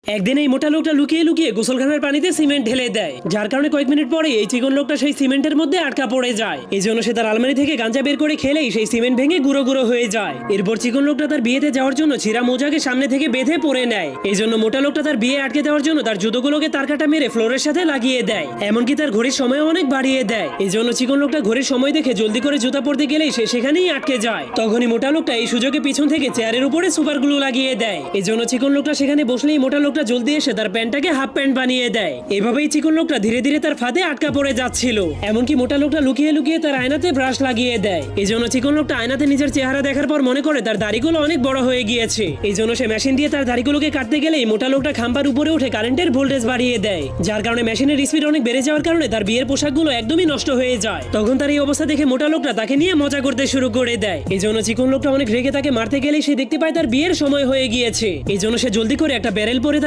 একদিন এই মোটা লোকটা লুকিয়ে লুকিয়ে গোসলখানার পানিতে সিমেন্ট ঢেলে দেয়, যার কারণে কয়েক মিনিট পরে এই চিকন লোকটা সেই সিমেন্টের মধ্যে আটকা পড়ে যায়। এই জন্য সে তার আলমারি থেকে গাঁজা বের করে খেলেই সেই সিমেন্ট ভেঙে গুঁড়ো গুঁড়ো হয়ে যায়। এরপর চিকন লোকটা তার বিয়েতে যাওয়ার জন্য ছিঁড়া মোজাকে সামনে থেকে বেঁধে পরে নেয়। এই জন্য মোটা লোকটা তার বিয়ে আটকে দেওয়ার জন্য তার জুতোগুলোকে তার কাটা মেরে ফ্লোরের সাথে লাগিয়ে দেয়, এমনকি তার ঘড়ির সময় অনেক বাড়িয়ে দেয়। এই জন্য চিকন লোকটা ঘড়ির সময় দেখে জলদি করে জুতা পরতে গেলেই সে সেখানেই আটকে যায়। তখনই মোটা লোকটা এই সুযোগে পিছন থেকে চেয়ারের উপরে সুপার গ্লু লাগিয়ে দেয়। এই জন্য চিকন লোকটা সেখানে বসলেই মোটা লোকটা জলদি এসে তার প্যান্টটাকে হাফ প্যান্ট বানিয়ে দেয়। এভাবেই চিকন লোকটা ধীরে ধীরে তার ফাঁদে আটকা পড়ে যাচ্ছিল। এমনকি মোটা লোকটা লুকিয়ে লুকিয়ে তার আয়নাতে ব্রাশ লাগিয়ে দেয়। এই জন্য চিকন লোকটা আয়নাতে নিজের চেহারা দেখার পর মনে করে তার দাড়িগুলো অনেক বড় হয়ে গিয়েছে। এই জন্য সে মেশিন দিয়ে তার দাড়িগুলোকে কাটতে গেলেই মোটা লোকটা খাম্বার উপরে উঠে কারেন্টের ভোল্টেজ বাড়িয়ে দেয়, যার কারণে মেশিনের স্পিড অনেক বেড়ে যাওয়ার কারণে তার বিয়ের পোশাকগুলো একদমই নষ্ট হয়ে যায়। তখন তার এই অবস্থা দেখে মোটা লোকটা তাকে নিয়ে মজা করতে শুরু করে দেয়। এই জন্য চিকন লোকটা অনেক রেগে তাকে মারতে গেলেই সে দেখতে পায় তার বিয়ের সময় হয়ে গিয়েছে। এই জন্য সে জলদি করে একটা ব্যারেল পরে